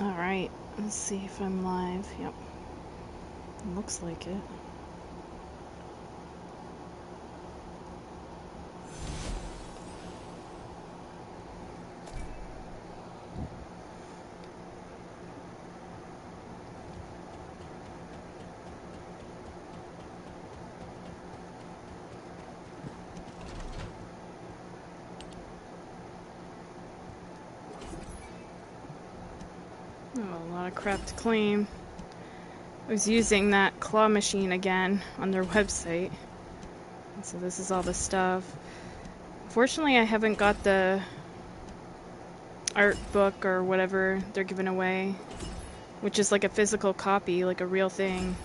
Alright, let's see if I'm live. Yep. Looks like it. Oh, a lot of crap to claim. I was using that claw machine again on their website. And so this is all the stuff. Fortunately, I haven't got the art book or whatever they're giving away, which is like a physical copy, like a real thing.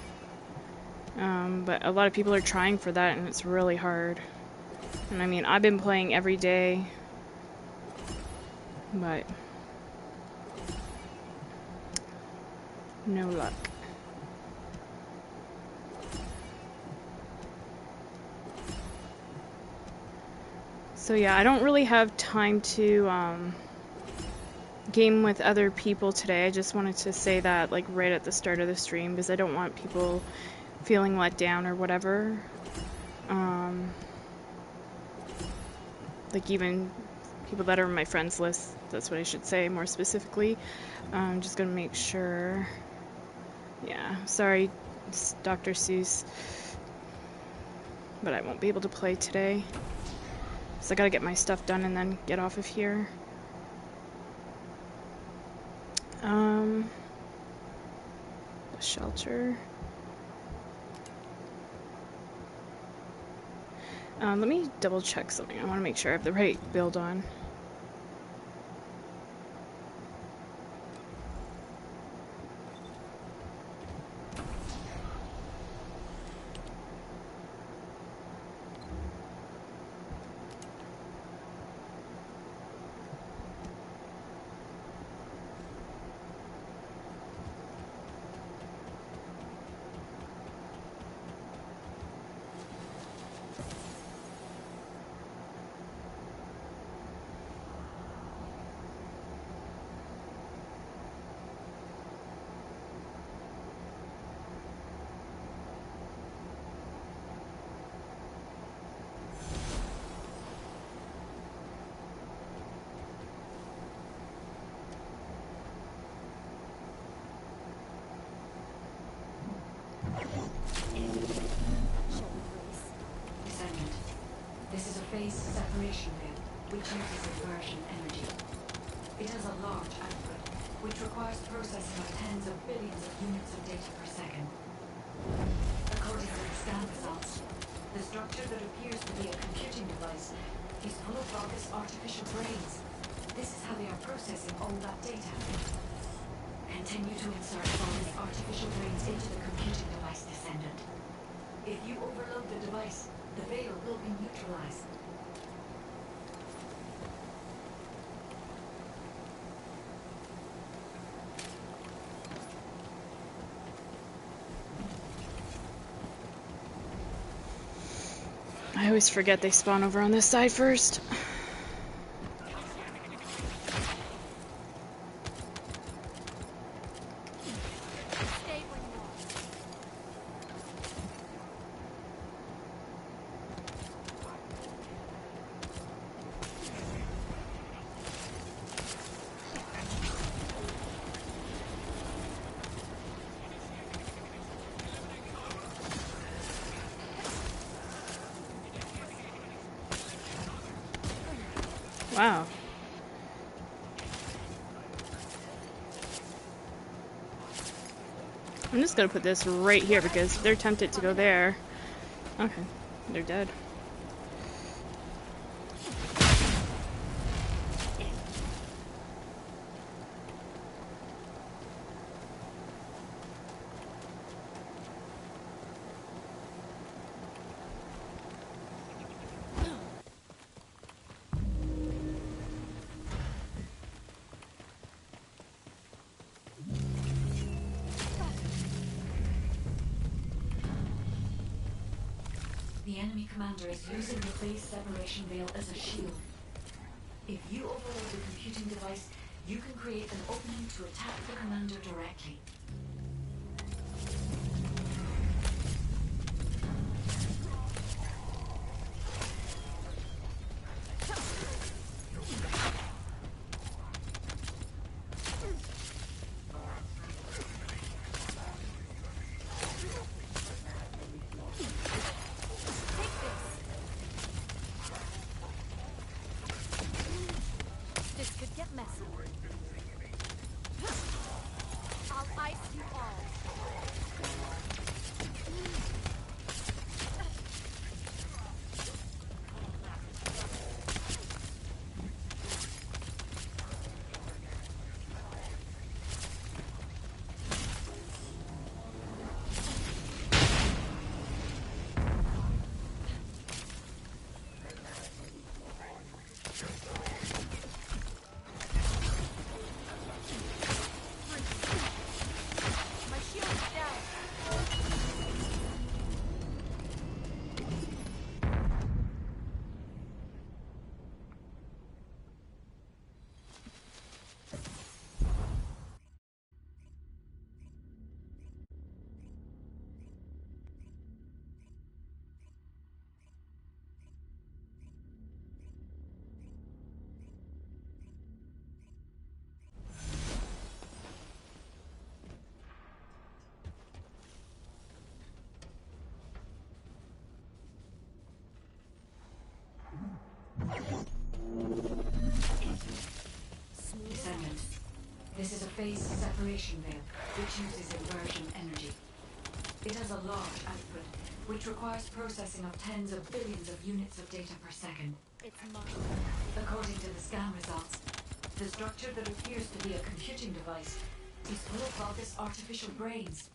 But a lot of people are trying for that, and it's really hard. And I mean, I've been playing every day, but no luck. So yeah, I don't really have time to game with other people today. I just wanted to say that like right at the start of the stream because I don't want people feeling let down or whatever. Like even people that are on my friends list, that's what I should say more specifically. I'm just gonna make sure. Yeah, sorry, Dr. Seuss, but I won't be able to play today. So I gotta get my stuff done and then get off of here. The shelter. Let me double check something. I want to make sure I have the right build on. Descendant. This is a phase separation veil, which uses inversion energy. It has a large output, which requires processing of tens of billions of units of data per second. According to the scan results, the structure that appears to be a computing device is full of August artificial brains. This is how they are processing all that data. Continue to insert August artificial brains into the computing device, Descendant. If you overload the device, the veil will be neutralized. I always forget they spawn over on this side first. Wow. I'm just gonna put this right here because they're tempted to go there. Okay, they're dead. The enemy commander is using the phase separation veil as a shield. If you overload the computing device, you can create an opening to attack the commander directly. This could get messy. I'll ice you all. My shield's down. Descendant. This is a phase separation veil, which uses inversion energy. It has a large output, which requires processing of tens of billions of units of data per second. It's mine. According to the scan results, the structure that appears to be a computing device is full of Vulgus artificial brains.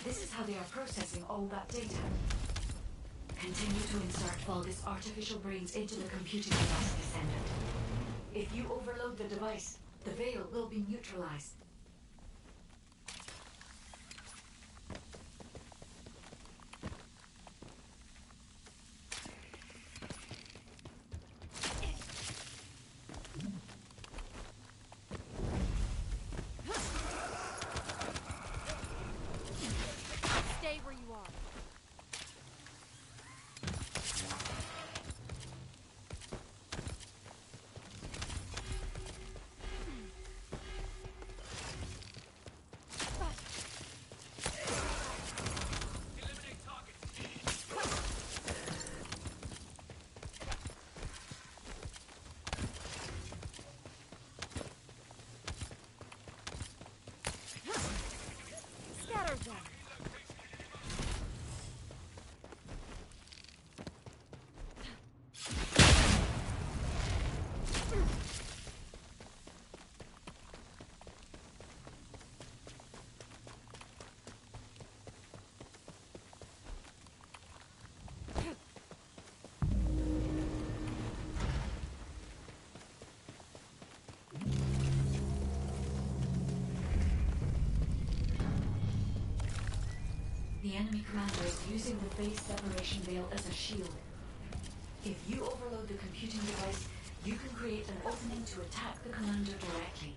This is how they are processing all that data. Continue to insert Vulgus artificial brains into the computing device, Descendant. If you overload the device, the veil will be neutralized. Stay where you are. Scatter them. The enemy commander is using the base separation veil as a shield. If you overload the computing device, you can create an opening to attack the commander directly.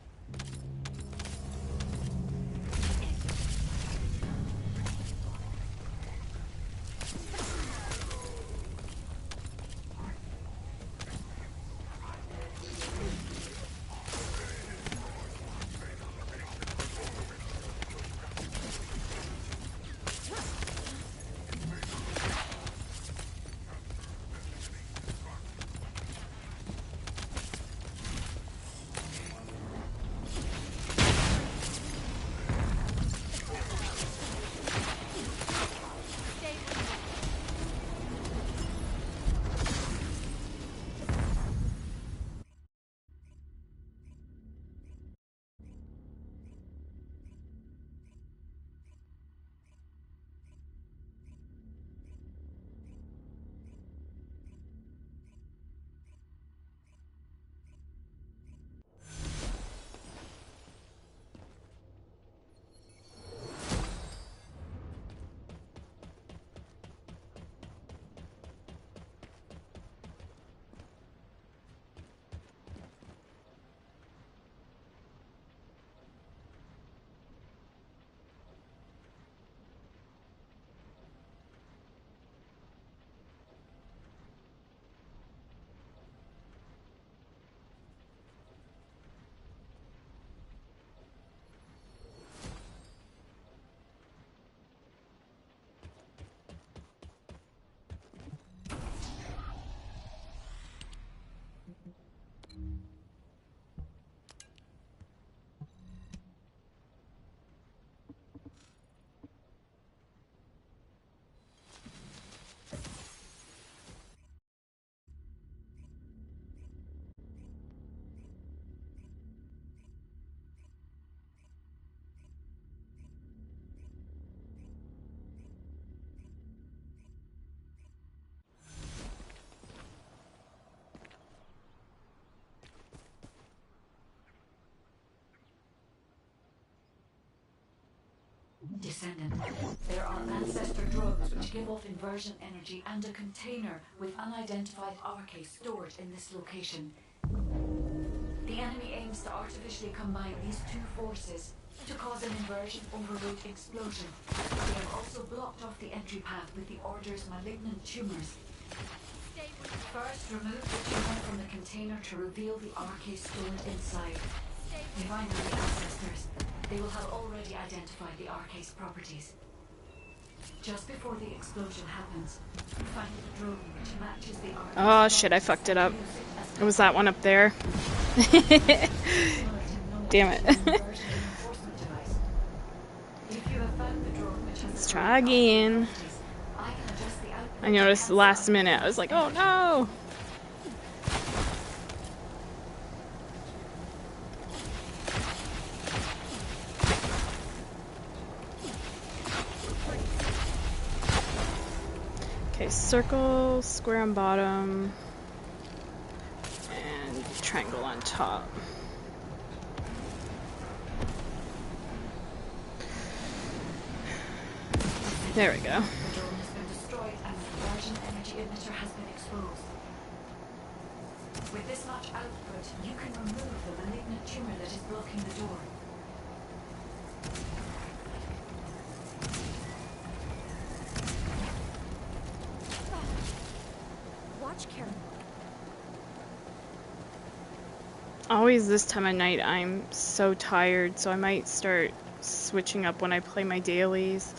Descendant. There are ancestor drones which give off inversion energy and a container with unidentified RK stored in this location. The enemy aims to artificially combine these two forces to cause an inversion overload explosion. They have also blocked off the entry path with the Order's malignant tumors. Stay where you are. First, remove the tumor from the container to reveal the RK stored inside. Stay They where find the ancestors. They will have already identified the RK's properties. Just before the explosion happens, you find a drone which matches the RK's Oh shit, I fucked it up. It was that one up there. Damn it. Let's try again. I noticed the last minute. I was like, oh no! Okay, circle, square on bottom, and triangle on top. There we go. The drone has been destroyed and the inversion energy emitter has been exposed. With this much output, you can remove the malignant tumor that is blocking the door. Watch carefully. Always this time of night I'm so tired, so I might start switching up when I play my dailies.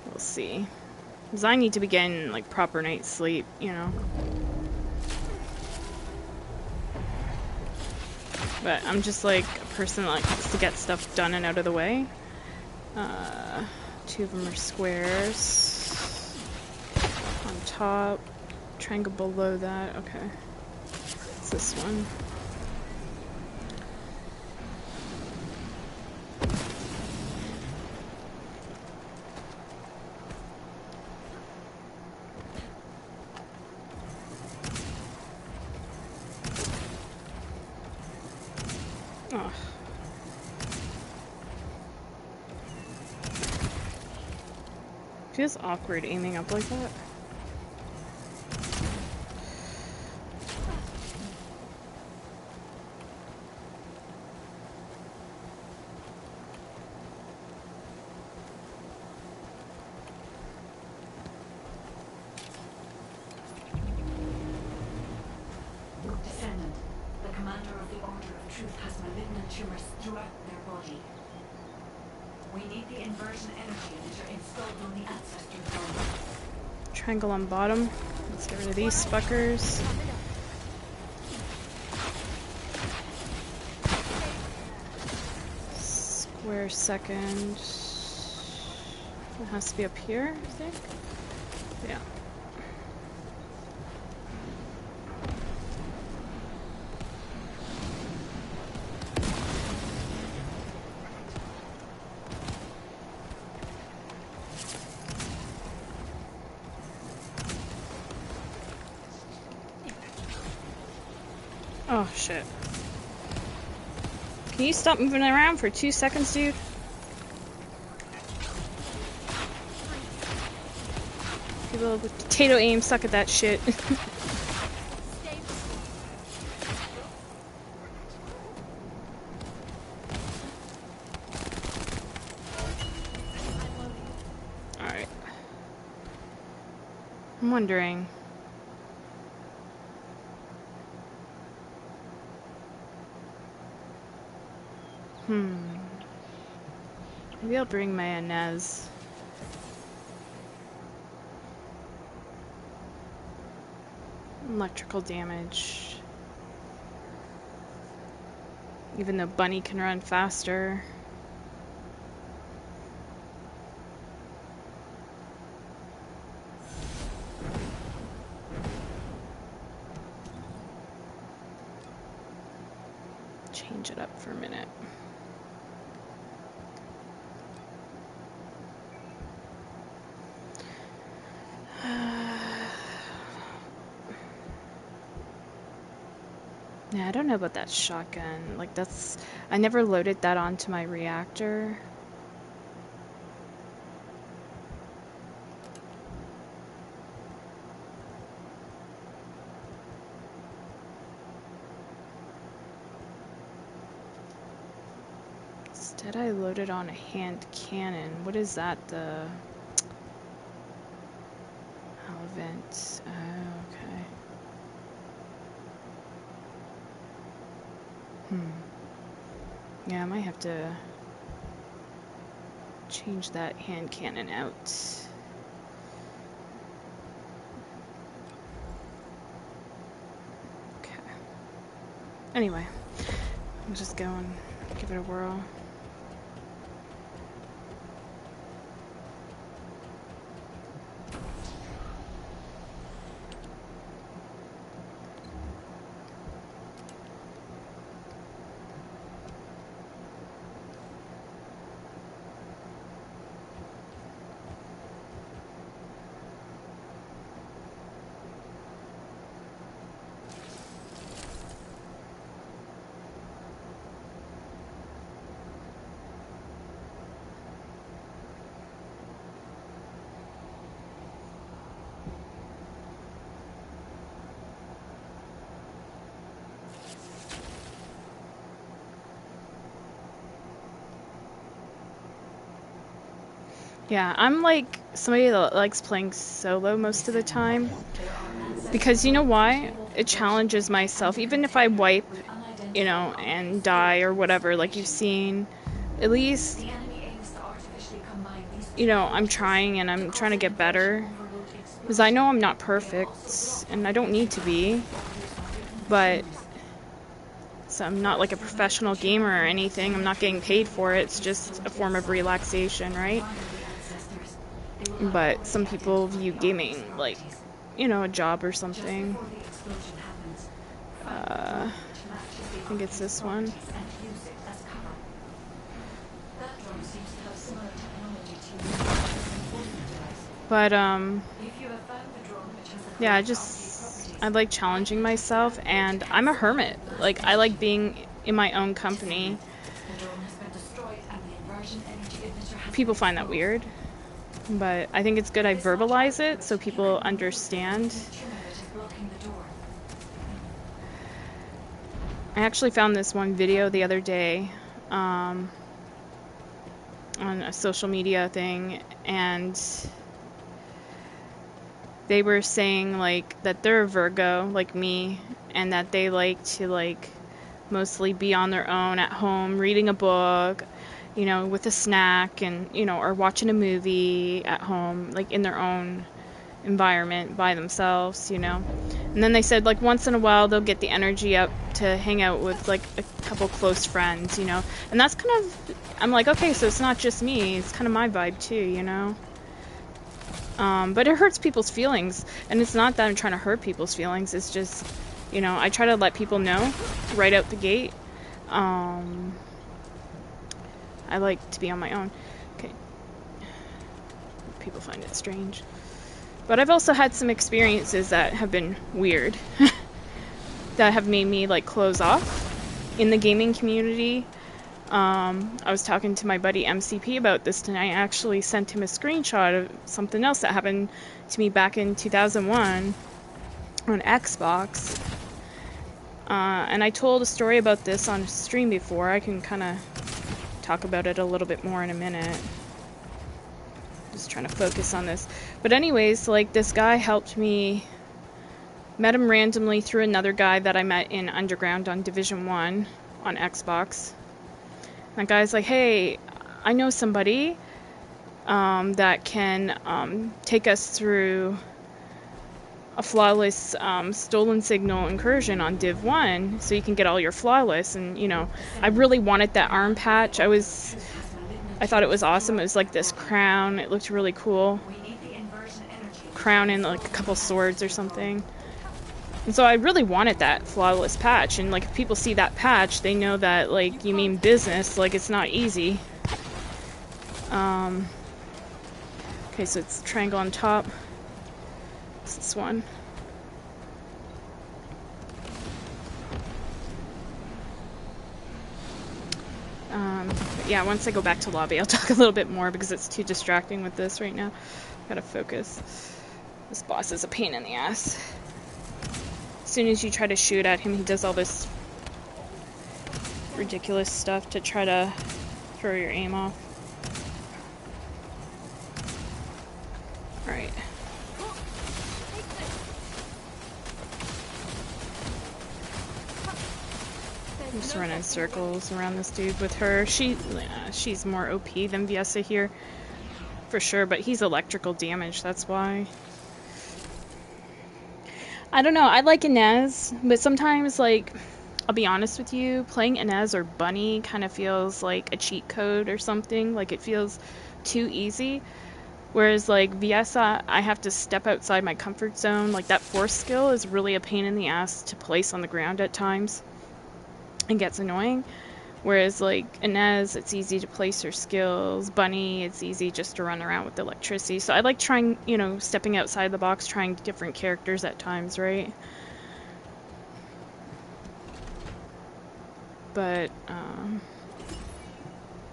We'll see. Because I need to be getting like proper night's sleep, you know. But I'm just like a person that likes to get stuff done and out of the way. Two of them are squares. On top. Triangle below that. Okay. It's this one. Oh. Feels awkward aiming up like that. Descendant, the commander of the Order of Truth has malignant tumors throughout their body. We need the inversion energy emitter installed on the ancestor drone. Triangle on bottom. Let's get rid of these fuckers. Coming up. Square second. It has to be up here, I think. Yeah. Oh shit. Can you stop moving around for 2 seconds, dude? People with potato aim suck at that shit. Stay where Alright. I'm wondering. Maybe I'll bring my Inez. Electrical damage. Even though Bunny can run faster. Change it up for a minute. Yeah, I don't know about that shotgun. Like, that's... I never loaded that onto my reactor. Instead, I loaded on a hand cannon. What is that? The... Relevant. Oh, okay. Yeah, I might have to change that hand cannon out. Okay. Anyway, I'll just go and give it a whirl. Yeah, I'm like somebody that likes playing solo most of the time. Because you know why? It challenges myself. Even if I wipe, you know, and die or whatever, like you've seen, at least, you know, I'm trying and I'm trying to get better. Because I know I'm not perfect, and I don't need to be. But, so I'm not like a professional gamer or anything. I'm not getting paid for it. It's just a form of relaxation, right? But some people view gaming like, you know, a job or something. I think it's this one. But, yeah, I like challenging myself, and I'm a hermit. Like, I like being in my own company. People find that weird, but I think it's good I verbalize it so people understand. I actually found this one video the other day on a social media thing, and they were saying like that they're a Virgo like me, and that they like to like mostly be on their own at home reading a book, you know, with a snack, and you know, or watching a movie at home, like in their own environment by themselves, you know. And then they said like once in a while they'll get the energy up to hang out with like a couple close friends, you know. And that's kind of, I'm like, okay, so it's not just me, it's kind of my vibe too, you know. But it hurts people's feelings, and it's not that I'm trying to hurt people's feelings, it's just, you know, I try to let people know right out the gate. I like to be on my own. Okay. People find it strange. But I've also had some experiences that have been weird. That have made me like close off in the gaming community. I was talking to my buddy MCP about this tonight. I actually sent him a screenshot of something else that happened to me back in 2001 on Xbox. And I told a story about this on stream before. I can kind of talk about it a little bit more in a minute. Just trying to focus on this. But anyways, like, this guy helped me. Met him randomly through another guy that I met in Underground on Division 1 on Xbox. That guy's like, hey, I know somebody that can take us through a flawless stolen signal incursion on Div 1 so you can get all your flawless. And, you know, I really wanted that arm patch. I thought it was awesome. It was like this crown. It looked really cool. Crown and like a couple swords or something. And so I really wanted that flawless patch. And like if people see that patch, they know that like you mean business. Like it's not easy. Okay, so it's triangle on top. It's this one. But yeah, once I go back to lobby, I'll talk a little bit more because it's too distracting with this right now. Gotta focus. This boss is a pain in the ass. As soon as you try to shoot at him, he does all this ridiculous stuff to try to throw your aim off. Alright. I'm just running circles around this dude with her. She's more OP than Viessa here, for sure, but he's electrical damage, that's why. I don't know, I like Inez, but sometimes, like, I'll be honest with you, playing Inez or Bunny kind of feels like a cheat code or something. Like, it feels too easy. Whereas, like, Viessa, I have to step outside my comfort zone. Like, that force skill is really a pain in the ass to place on the ground at times. It gets annoying. Whereas, like, Inez, it's easy to place her skills. Bunny, it's easy just to run around with electricity. So I like trying, you know, stepping outside the box, trying different characters at times, right? But,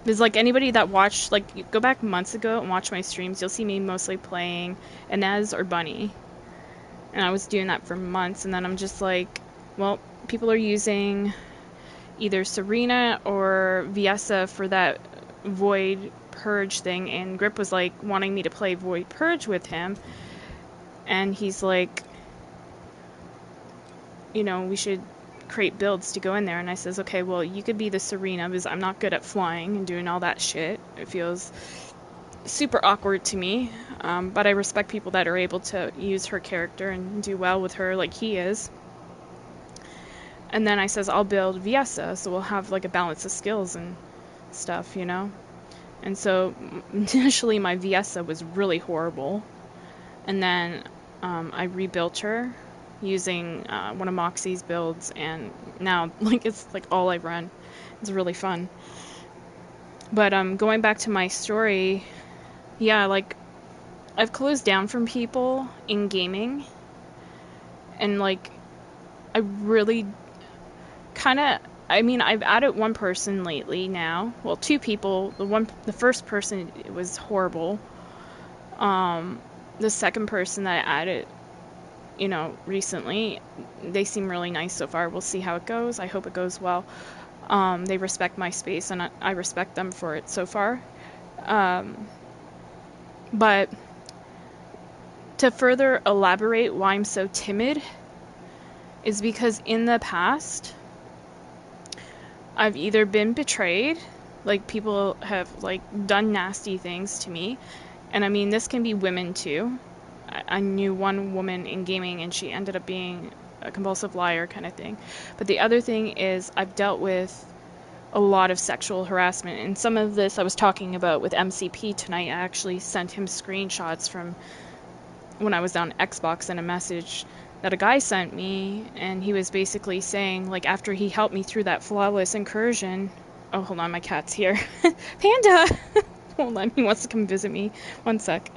there's like anybody that watched, like, go back months ago and watch my streams, you'll see me mostly playing Inez or Bunny. And I was doing that for months, and then I'm just like, well, people are using either Serena or Viessa for that Void Purge thing, and Grip was like wanting me to play Void Purge with him, and he's like, you know, we should create builds to go in there, and I says, okay, well, you could be the Serena, because I'm not good at flying and doing all that shit. It feels super awkward to me, but I respect people that are able to use her character and do well with her like he is. And then I says, I'll build Viessa, so we'll have like a balance of skills and stuff, you know? And so initially my Viessa was really horrible, and then I rebuilt her using one of Moxie's builds, and now like it's like all I run. It's really fun. But going back to my story, yeah, like I've closed down from people in gaming, and like I really kind of, I mean, I've added one person lately now. Well, two people. The first person, it was horrible. The second person that I added, you know, recently, they seem really nice so far. We'll see how it goes. I hope it goes well. They respect my space, and I respect them for it so far. But to further elaborate why I'm so timid is because in the past, I've either been betrayed, like people have like done nasty things to me, and I mean this can be women too. I knew one woman in gaming and she ended up being a compulsive liar kind of thing. But the other thing is I've dealt with a lot of sexual harassment, and some of this I was talking about with MCP tonight. I actually sent him screenshots from when I was on Xbox and a message that a guy sent me, and he was basically saying, like, after he helped me through that flawless incursion. Oh, hold on, my cat's here. Panda! Hold on, he wants to come visit me. One sec.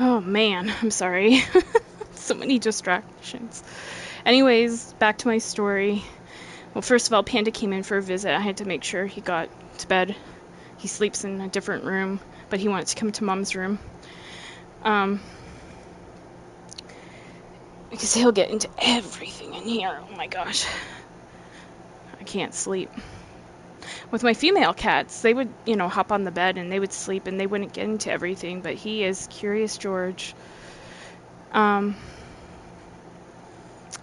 Oh man, I'm sorry. So many distractions. Anyways, back to my story. Well, first of all, Panda came in for a visit. I had to make sure he got to bed. He sleeps in a different room, but he wanted to come to Mom's room. Because he'll get into everything in here. Oh my gosh. I can't sleep. With my female cats, they would, hop on the bed and they would sleep and they wouldn't get into everything, but he is Curious George. But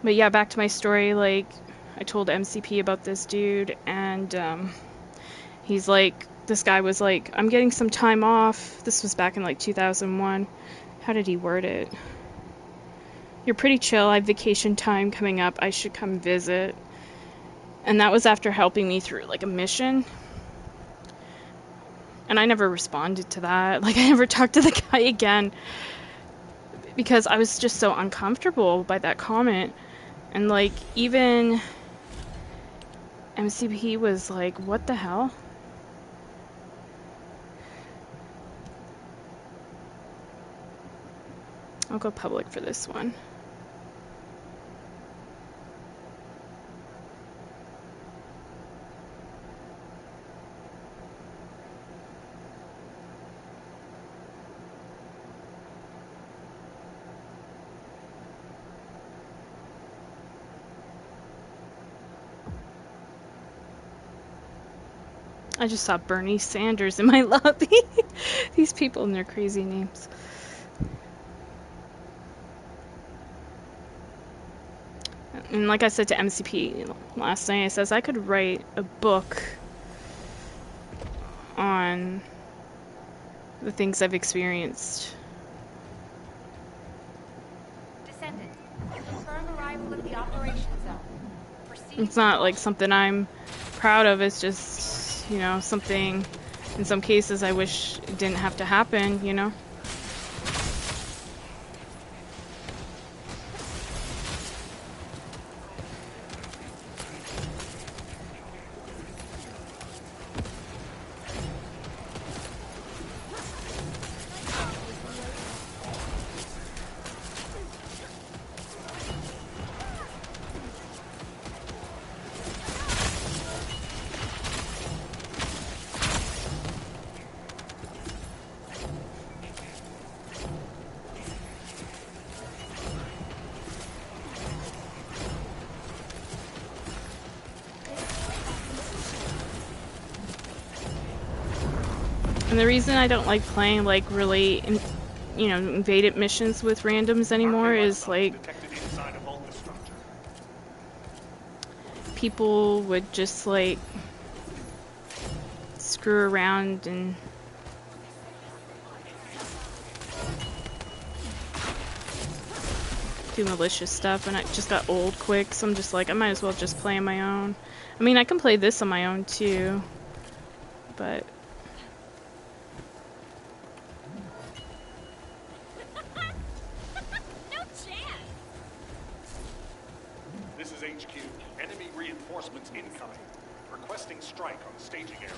yeah, back to my story, like, I told MCP about this dude, and he's like, this guy was like, I'm getting some time off. This was back in like 2001. How did he word it? You're pretty chill. I have vacation time coming up. I should come visit. And that was after helping me through like a mission. And I never responded to that. Like, I never talked to the guy again because I was just so uncomfortable by that comment. And like, even MCP was like, what the hell? I'll go public for this one. I just saw Bernie Sanders in my lobby. These people and their crazy names. And like I said to MCP last night, I says I could write a book on the things I've experienced. Descendant, confirm arrival at the operation zone. Proceed. It's not like something I'm proud of. It's just, something in some cases I wish it didn't have to happen. And the reason I don't like playing like really, invaded missions with randoms anymore is like people would just like screw around and do malicious stuff, and I just got old quick, so I'm just like, I might as well just play on my own. I mean, I can play this on my own too, but This is HQ. Enemy reinforcements incoming. Requesting strike on staging area.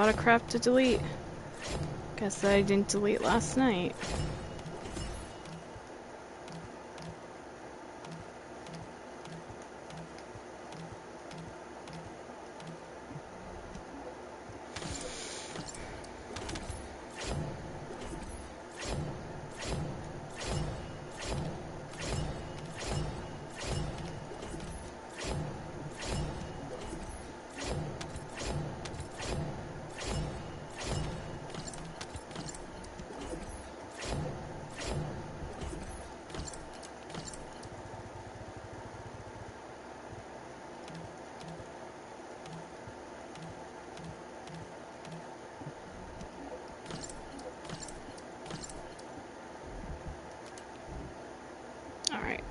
lot of crap to delete. Guess I didn't delete last night. Alright.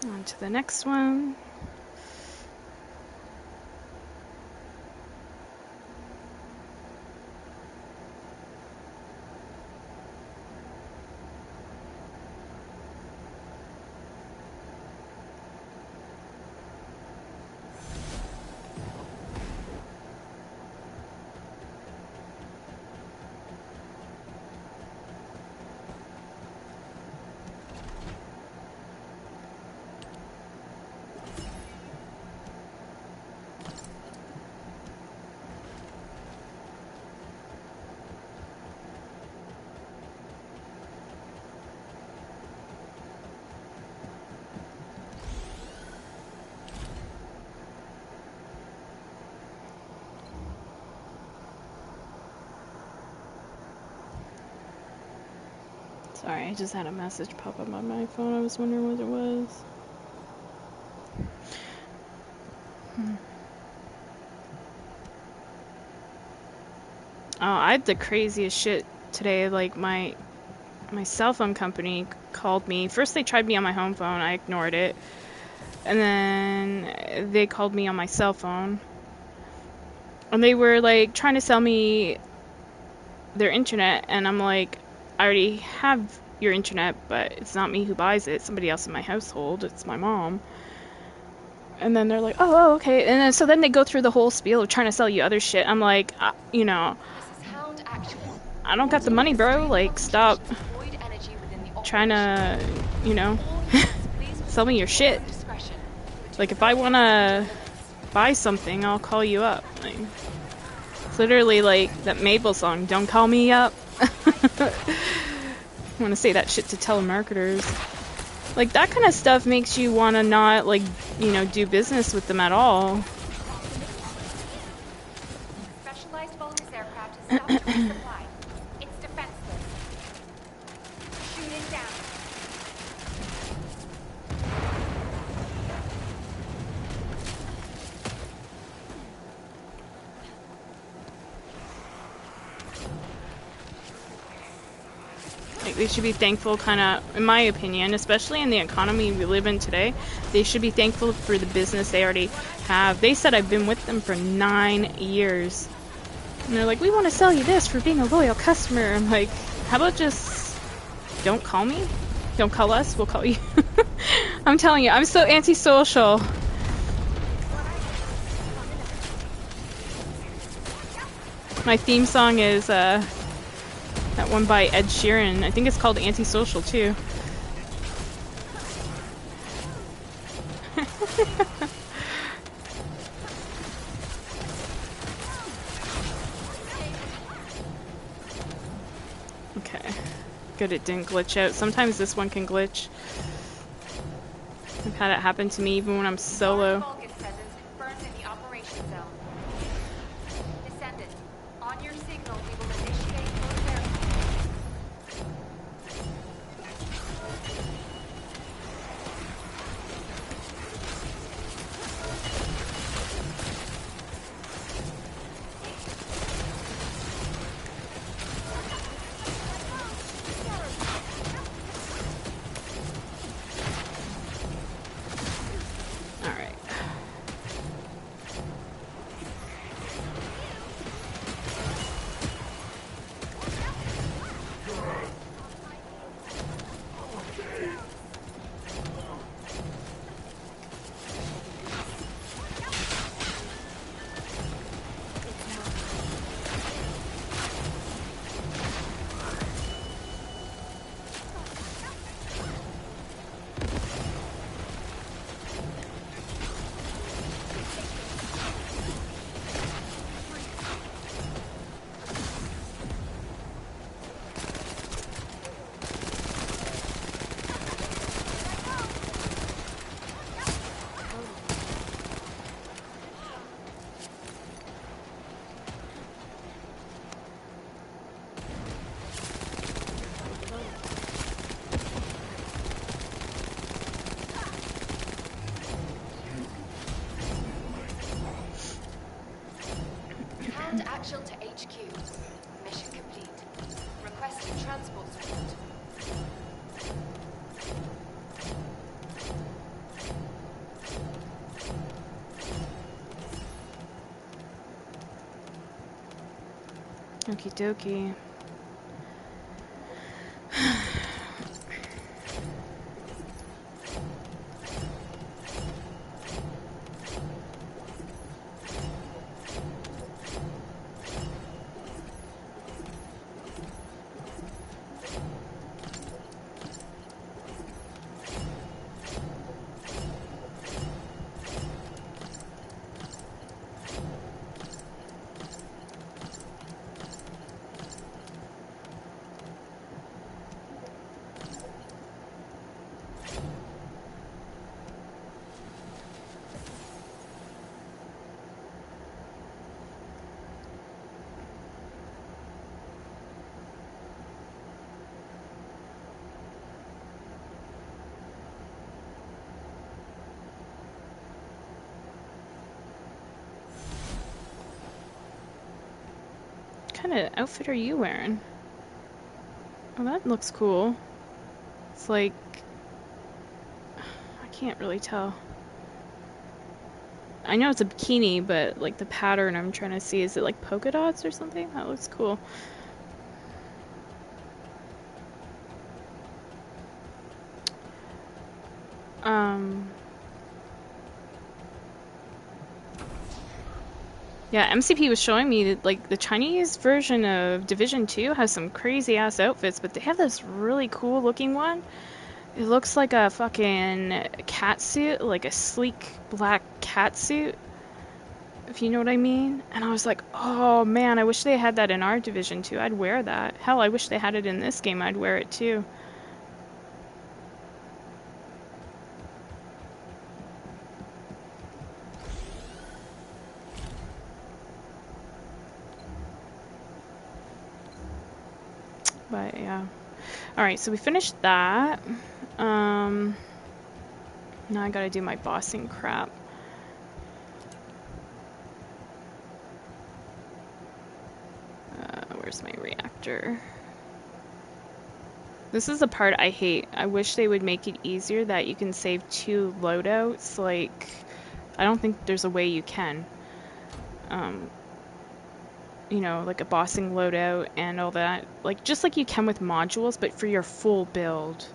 On to the next one. Sorry, I just had a message pop up on my phone. I was wondering what it was. Oh, I had the craziest shit today. Like my cell phone company called me. First they tried me on my home phone. I ignored it. And then they called me on my cell phone. And they were like trying to sell me their internet, and I'm like, I already have your internet, but it's not me who buys it. It's somebody else in my household. It's my mom. And then they're like, oh, okay. And then so then they go through the whole spiel of trying to sell you other shit. I'm like, you know, This is Hound Actual. I don't got the money, bro. Like, stop trying to, you know, sell me your shit. Like, if I want to buy something, I'll call you up. Like, it's literally like that Mabel song, Don't Call Me Up. I want to say that shit to telemarketers. Like, that kind of stuff makes you want to not, like, you know, do business with them at all. Specialized focus aircraft is stopped to resupply. It's defenseless. Shoot it down. Like, they should be thankful, kind of, in my opinion, especially in the economy we live in today, they should be thankful for the business they already have. They said I've been with them for 9 years. And they're like, we want to sell you this for being a loyal customer. I'm like, how about just don't call me? Don't call us, we'll call you. I'm telling you, I'm so antisocial. My theme song is, that one by Ed Sheeran. I think it's called Antisocial, too. Okay. Good, it didn't glitch out. Sometimes this one can glitch. I've had it happen to me even when I'm solo. Focus presence confirmed in the operation zone. Descendant, on your signal, we will initiate close air. Alright. Actual to HQ. Mission complete. Requesting transport support. Okie dokie. What kind of outfit are you wearing? Oh, that looks cool. It's like... I can't really tell. I know it's a bikini, but like the pattern I'm trying to see, is it like polka dots or something? That looks cool. Yeah, MCP was showing me that like the Chinese version of Division 2 has some crazy ass outfits, but they have this really cool looking one. It looks like a fucking cat suit, like a sleek black cat suit, if you know what I mean. And I was like, oh man, I wish they had that in our Division 2. I'd wear that. Hell, I wish they had it in this game. I'd wear it too. But yeah. Alright, so we finished that. Now I gotta do my bossing crap. Where's my reactor? This is the part I hate. I wish they would make it easier that you can save 2 loadouts. Like, I don't think there's a way you can. You know, like a bossing loadout and all that. Like, just like you can with modules, but for your full build.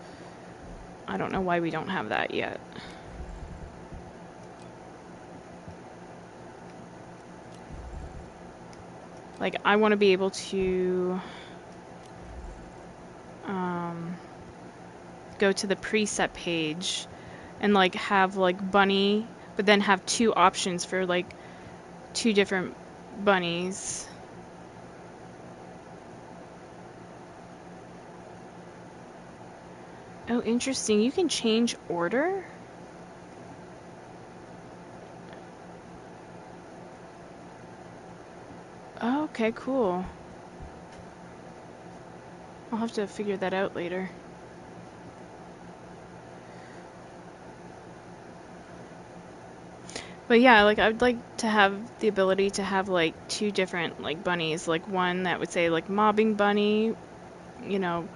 I don't know why we don't have that yet. Like, I want to be able to go to the preset page and like have like bunny, but then have 2 options for like 2 different bunnies. Oh, interesting. You can change order? Oh, okay, cool. I'll have to figure that out later. But yeah, like I'd like to have the ability to have like 2 different like bunnies, like one that would say like mobbing bunny, you know,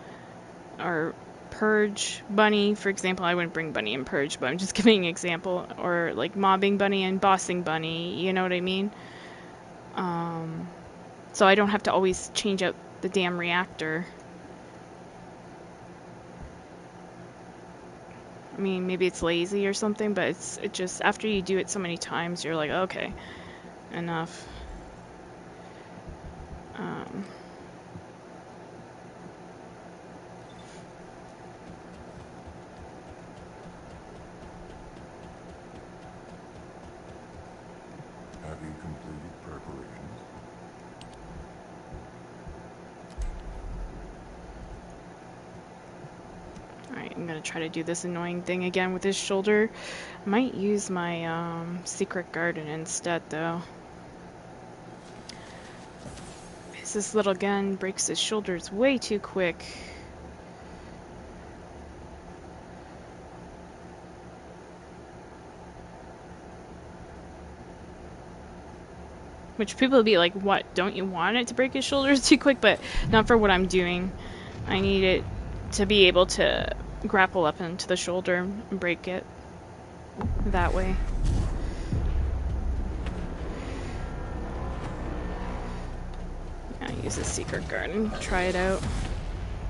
or purge bunny, for example. I wouldn't bring bunny and purge, but I'm just giving an example. Or like mobbing bunny and bossing bunny, you know what I mean? So I don't have to always change out the damn reactor. I mean, maybe it's lazy or something, but it just, after you do it so many times, you're like, okay, enough. Have you completed preparations? Alright, I'm gonna try to do this annoying thing again with his shoulder. I might use my secret garden instead, though. Because this little gun breaks his shoulders way too quick. Which people would be like, what, don't you want it to break his shoulders too quick? But not for what I'm doing. I need it to be able to grapple up into the shoulder and break it that way. I use a secret garden, try it out.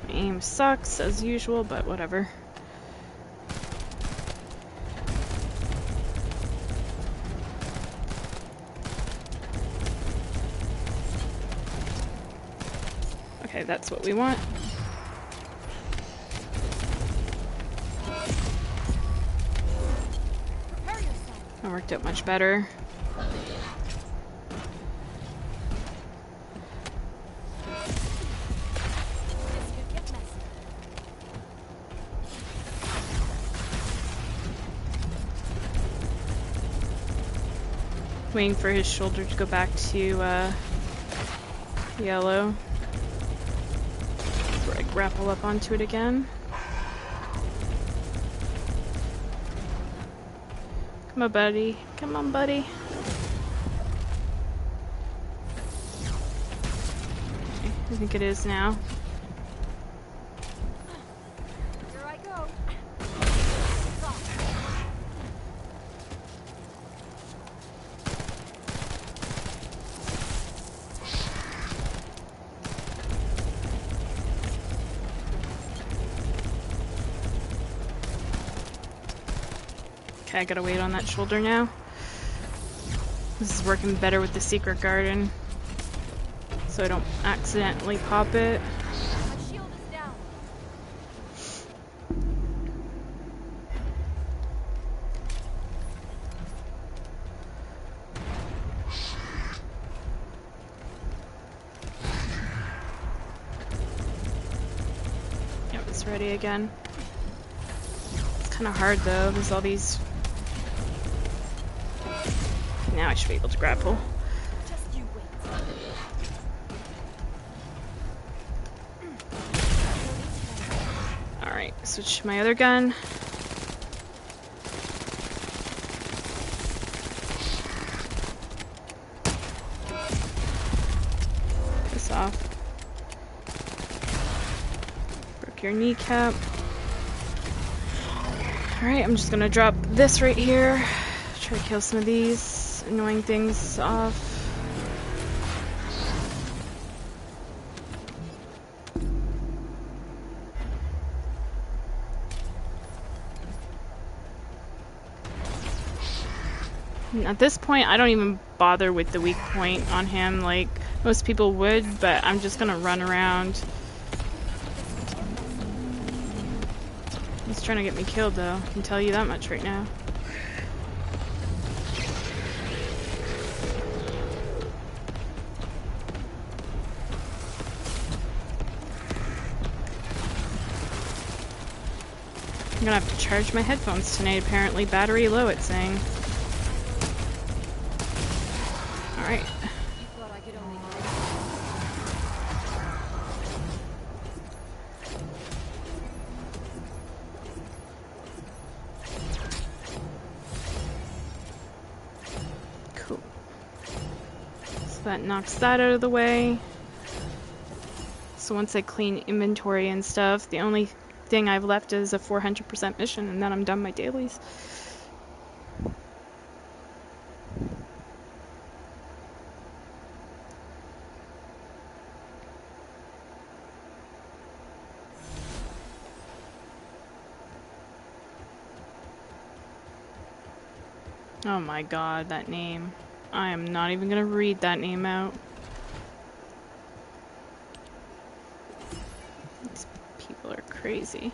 My aim sucks as usual, but whatever. Okay, that's what we want. That worked out much better. Waiting for his shoulder to go back to yellow. Before I grapple up onto it again. Come on, buddy. Come on, buddy. Okay, I think it is now. Here I go. Okay, I gotta wait on that shoulder now. This is working better with the secret garden, so I don't accidentally pop it. My shield is down. Yep, it's ready again. It's kind of hard though, there's all these... Now I should be able to grapple. Just you wait. Alright, switch to my other gun. Piss off. Broke your kneecap. Alright, I'm just gonna drop this right here. Try to kill some of these annoying things off. At this point, I don't even bother with the weak point on him like most people would, but I'm just gonna run around. He's trying to get me killed though, I can tell you that much right now. I'm gonna have to charge my headphones tonight, apparently. Battery low, it's saying. Alright. You thought I could only Cool. So that knocks that out of the way. So once I clean inventory and stuff, the only thing I've left is a 400% mission, and then I'm done my dailies. Oh my god, that name. I am not even gonna read that name out. These people are crazy.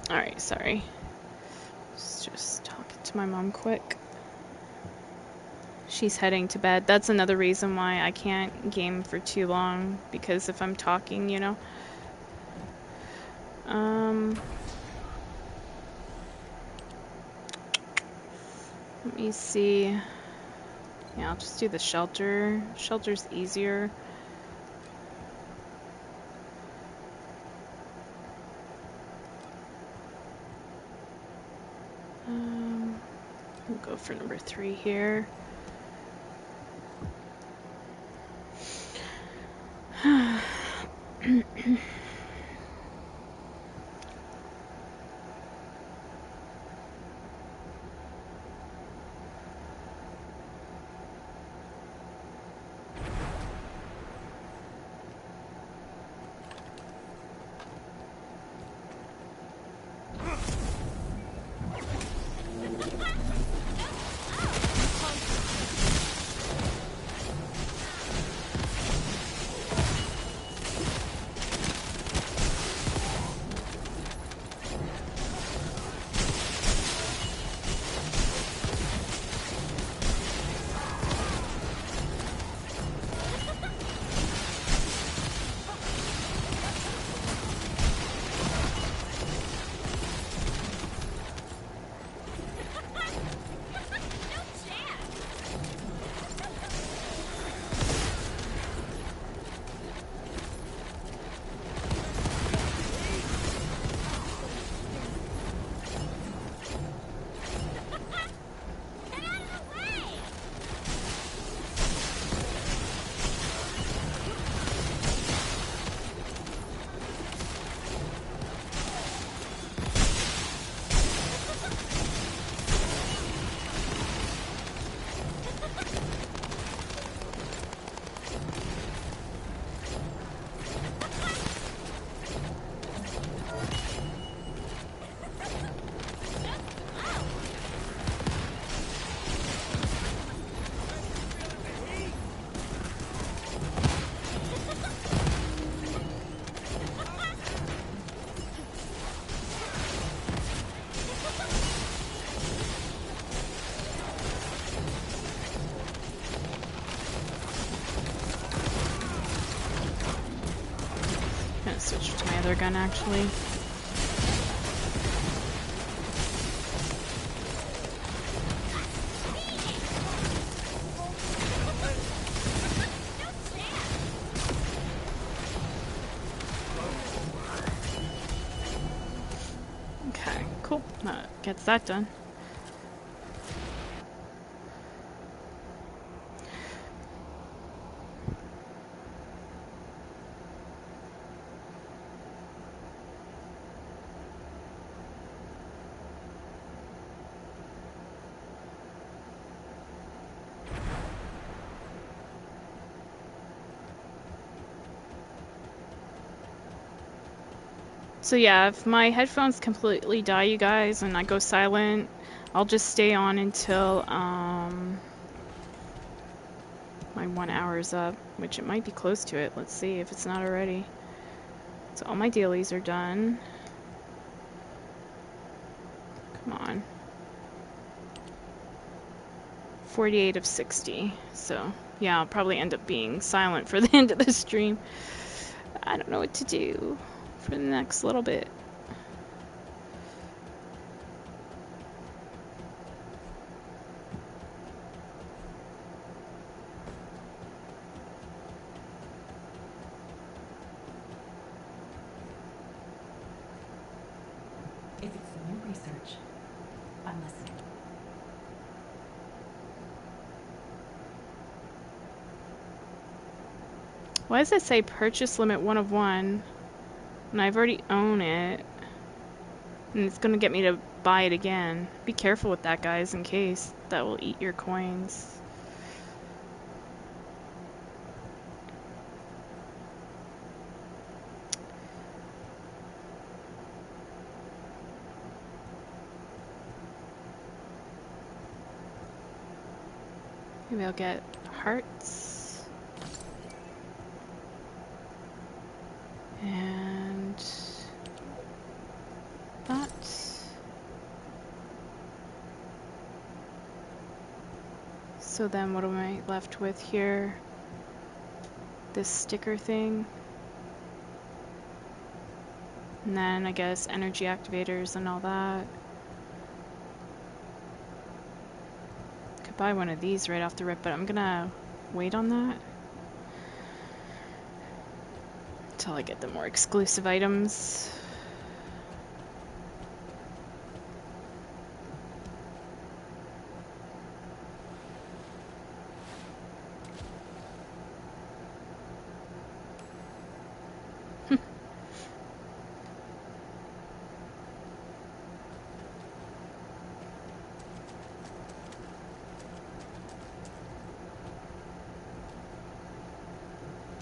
Alright, sorry. Just talking to my mom quick. She's heading to bed. That's another reason why I can't game for too long, because if I'm talking, you know. Let me see. Yeah, I'll just do the shelter. Shelter's easier. We'll go for number 3 here. Gonna switch to my other gun actually. Okay, cool. That gets that done. So yeah, if my headphones completely die, you guys, and I go silent, I'll just stay on until my 1 hour's up, which it might be close to it. Let's see if it's not already. So all my dailies are done. Come on. 48 of 60. So yeah, I'll probably end up being silent for the end of the stream. I don't know what to do for the next little bit. If it's new research, I'm listening. Why does it say purchase limit 1 of 1? And I've already own it. And it's gonna get me to buy it again. Be careful with that, guys, in case that will eat your coins. Maybe I'll get hearts. And that. So then what am I left with here? This sticker thing. And then I guess energy activators and all that. Could buy one of these right off the rip, but I'm gonna wait on that until I get the more exclusive items.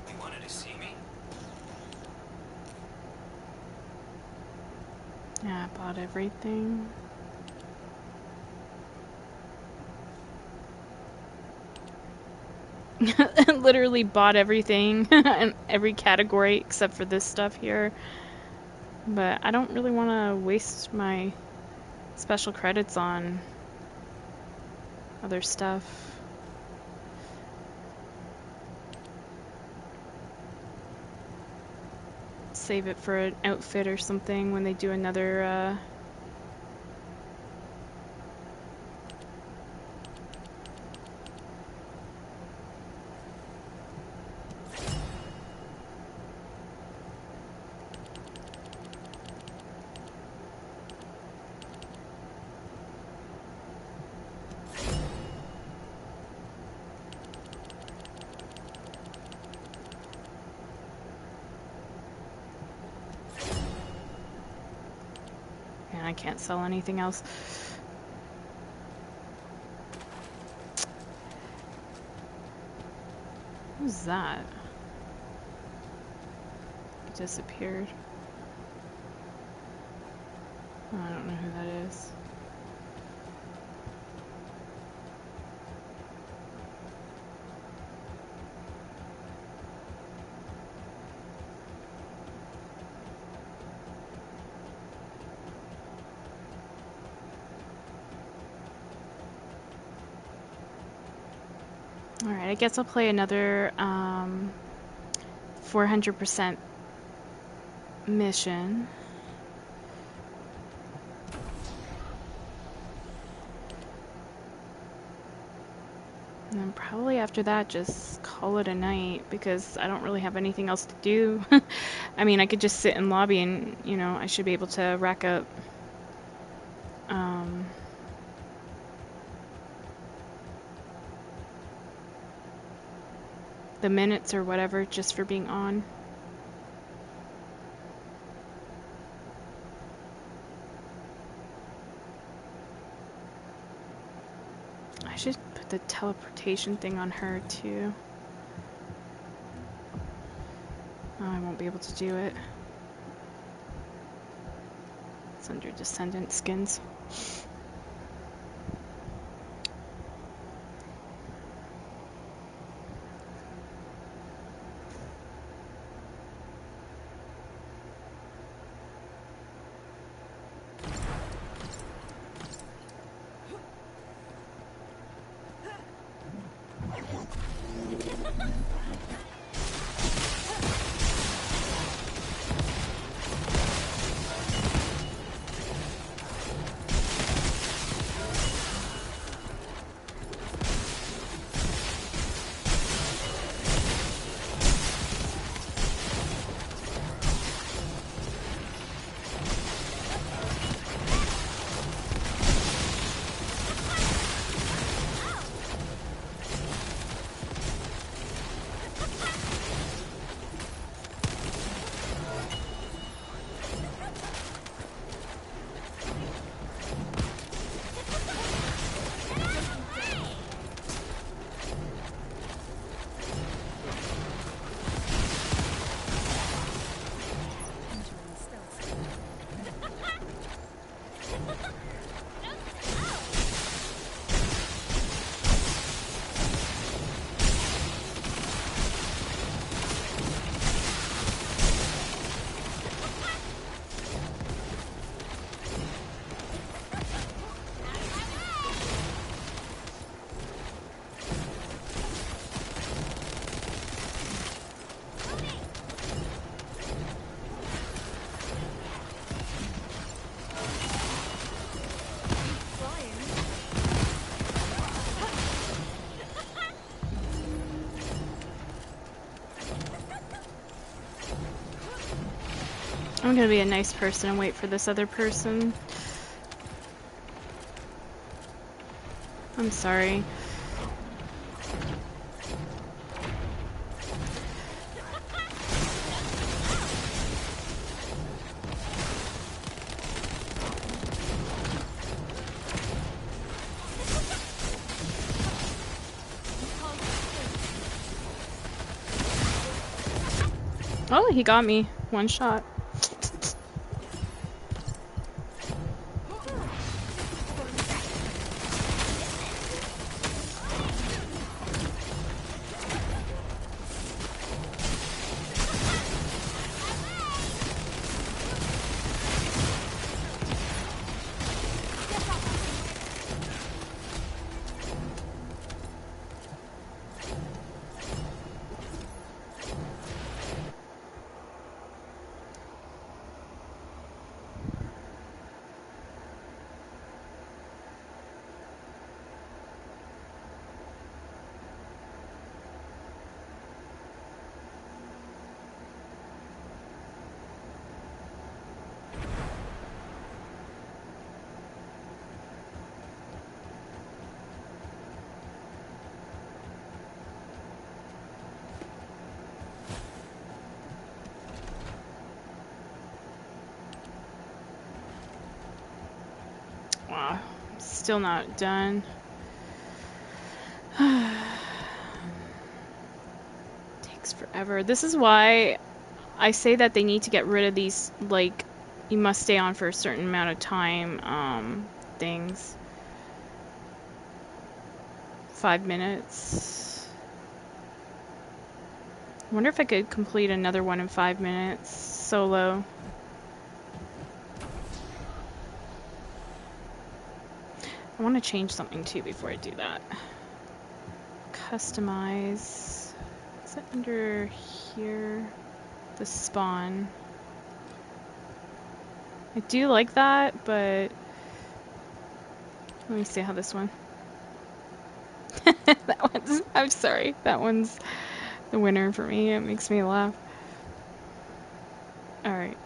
You wanted to see me? Yeah, I bought everything. Literally bought everything in every category except for this stuff here. But I don't really want to waste my special credits on other stuff. Save it for an outfit or something when they do another and I can't sell anything else. Who's that? It disappeared. Oh, I don't know who that is. Alright, I guess I'll play another 400% mission. And then probably after that just call it a night because I don't really have anything else to do. I mean, I could just sit in lobby and, you know, I should be able to rack up the minutes or whatever just for being on. I should put the teleportation thing on her too. Oh, I won't be able to do it. It's under Descendant skins. I'm gonna be a nice person and wait for this other person. I'm sorry. Oh, he got me. One shot. Wow, still not done. Takes forever. This is why I say that they need to get rid of these, like, you must stay on for a certain amount of time, things. 5 minutes. I wonder if I could complete another one in 5 minutes, solo. I want to change something too before I do that. Customize. Is it under here? The spawn. I do like that, but let me see how this one. That one's, I'm sorry, that one's the winner for me. It makes me laugh. Alright.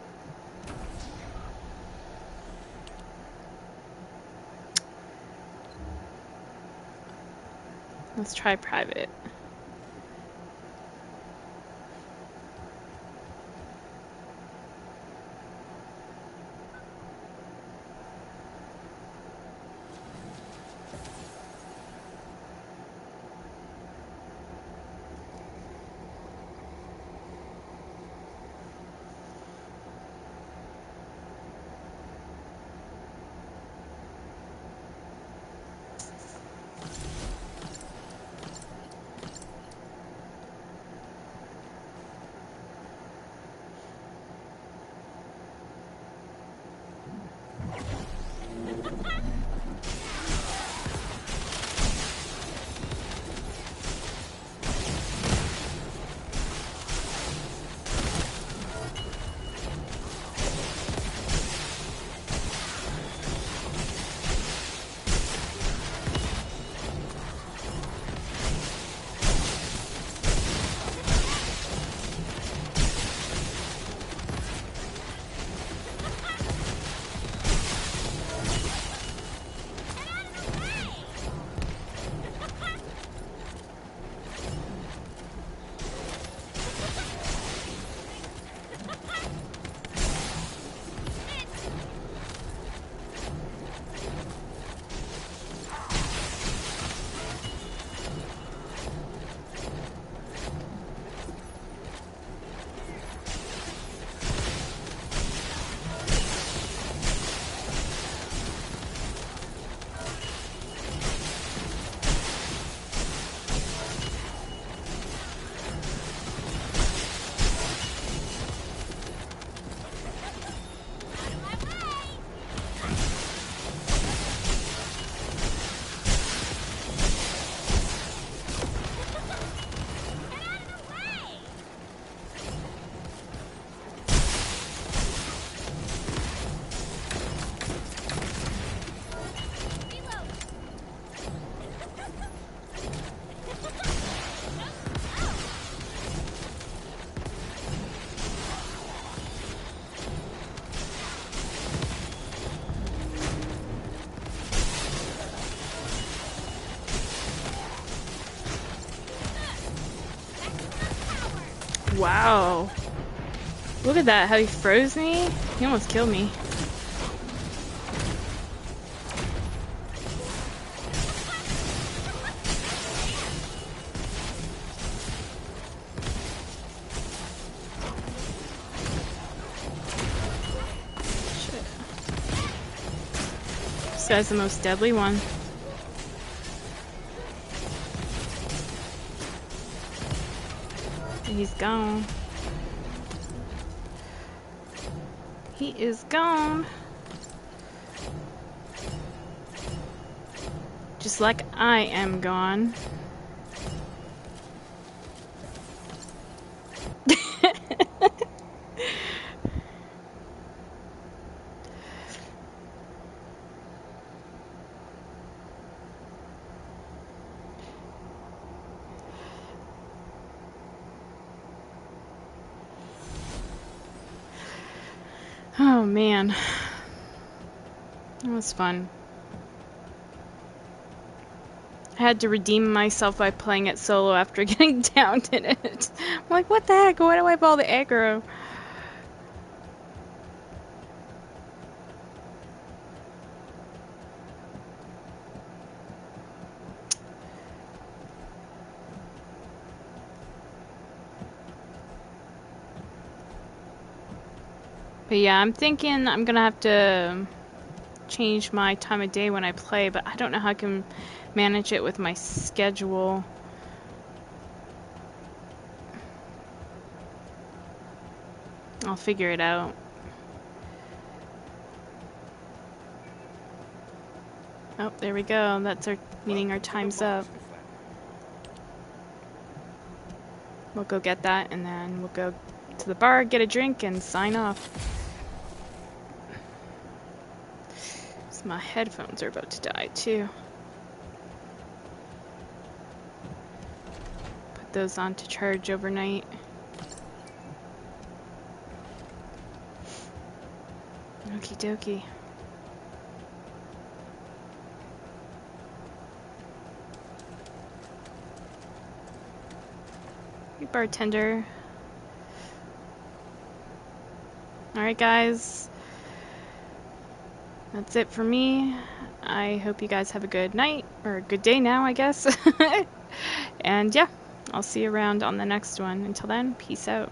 Let's try private. Wow. Look at that, how he froze me. He almost killed me. Shit. This guy's the most deadly one. He's gone. He is gone. Just like I am gone. Oh man, that was fun. I had to redeem myself by playing it solo after getting downed in it. I'm like, what the heck? Why do I have all the aggro? But yeah, I'm thinking I'm gonna have to change my time of day when I play, but I don't know how I can manage it with my schedule. I'll figure it out. Oh, there we go. That's our meaning our time's up. We'll go get that, and then we'll go to the bar, get a drink, and sign off. So my headphones are about to die, too. Put those on to charge overnight. Okie dokie. Hey, bartender. Alright, guys. That's it for me. I hope you guys have a good night, or a good day now, I guess. And yeah, I'll see you around on the next one. Until then, peace out.